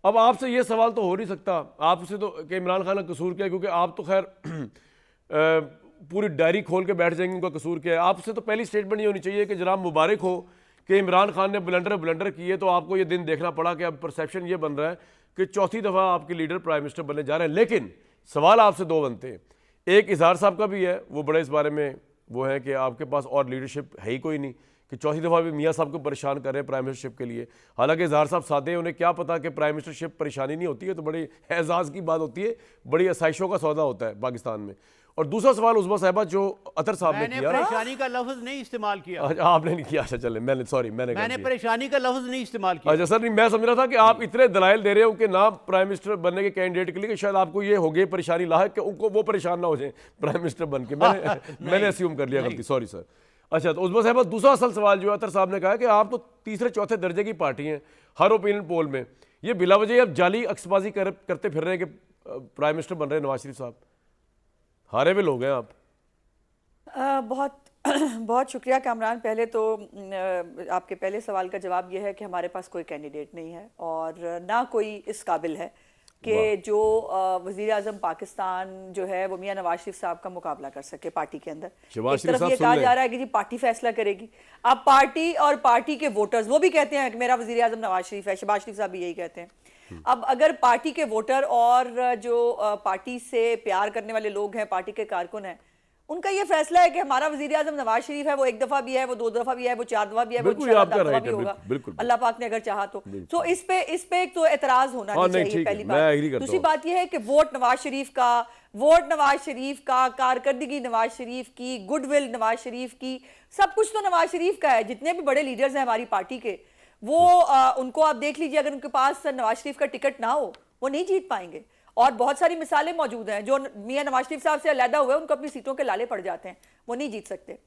अब आपसे ये सवाल तो हो नहीं सकता आपसे तो कि इमरान खान का कसूर क्या है, क्योंकि आप तो खैर पूरी डायरी खोल के बैठ जाएंगे उनका कसूर क्या है। आपसे तो पहली स्टेटमेंट ये होनी चाहिए कि जनाब मुबारक हो कि इमरान खान ने ब्लंडर किए, तो आपको ये दिन देखना पड़ा कि अब परसेप्शन ये बन रहा है कि चौथी दफ़ा आपके लीडर प्राइम मिनिस्टर बनने जा रहे हैं। लेकिन सवाल आपसे दो बनते हैं, एक इजहार साहब का भी है, वो बड़े इस बारे में वो है कि आपके पास और लीडरशिप है ही कोई नहीं कि चौथी दफ़ा भी मियाँ साहब को परेशान कर रहे हैं प्राइम मिनिस्टरशिप के लिए। हालांकि इजहार साहब सादे हैं, उन्हें क्या पता कि प्राइम मिनिस्टरशिप परेशानी नहीं होती है, तो बड़ी एजाज़ की बात होती है, बड़ी आसाइशों का सौदा होता है पाकिस्तान में। और दूसरा सवाल उस्मा साहबा जो अतर साहब ने किया, परेशानी का लफ्ज नहीं इस्तेमाल किया। अच्छा आपने नहीं किया, अच्छा चले मैंने सॉरी मैंने परेशानी का लफ्ज नहीं इस्तेमाल किया। अच्छा सर, नहीं मैं समझ रहा था कि आप इतने दलाइल दे रहे हो कि ना प्राइम मिनिस्टर बनने के कैंडिडेट के लिए कि शायद आपको ये हो गई परेशानी लायक कि उनको वो परेशान ना हो जाए प्राइम मिनिस्टर बन के। मैंने अस्यूम कर लिया गलती, सॉरी सर। अच्छा तो उस्मा साहब दूसरा असल सवाल जो अतर साहब ने कहा कि आप तो तीसरे चौथे दर्जे की पार्टी हैं हर ओपिनियन पोल में, ये बिला वजह अब जाली अक्सबाजी करते फिर रहे हैं कि प्राइम मिनिस्टर बन रहे हैं नवाज शरीफ साहब, हारे हुए लोग हैं आप। बहुत बहुत शुक्रिया कामरान। पहले तो आपके पहले सवाल का जवाब यह है कि हमारे पास कोई कैंडिडेट नहीं है और ना कोई इस काबिल है कि जो वज़ीर आज़म पाकिस्तान जो है वो मियां नवाज शरीफ साहब का मुकाबला कर सके पार्टी के अंदर। एक तरफ ये कहा जा रहा है कि जी पार्टी फैसला करेगी, अब पार्टी और पार्टी के वोटर्स वो भी कहते हैं कि मेरा वज़ीर आज़म नवाज शरीफ है, शहबाज शरीफ साहब भी यही कहते हैं। अब अगर पार्टी के वोटर और जो पार्टी से प्यार करने वाले लोग हैं, पार्टी के कारकुन हैं, उनका ये फैसला है कि हमारा वज़ीर आज़म नवाज शरीफ है, वो एक दफ़ा भी है, वो 2 दफ़ा भी है, वो 4 दफ़ा भी है, वो 10 दफ़ा भी होगा अल्लाह पाक ने अगर चाहा तो इस पे एक तो एतराज़ होना नहीं चाहिए पहली बात। दूसरी बात यह है कि वोट नवाज शरीफ का कारकर्दगी नवाज शरीफ की, गुडविल नवाज शरीफ की, सब कुछ तो नवाज शरीफ का है। जितने भी बड़े लीडर्स हैं हमारी पार्टी के, वो उनको आप देख लीजिए, अगर उनके पास नवाज शरीफ का टिकट ना हो वो नहीं जीत पाएंगे। और बहुत सारी मिसालें मौजूद हैं, जो मियां नवाज शरीफ साहब से अलहदा हुए उनको अपनी सीटों के लाले पड़ जाते हैं, वो नहीं जीत सकते।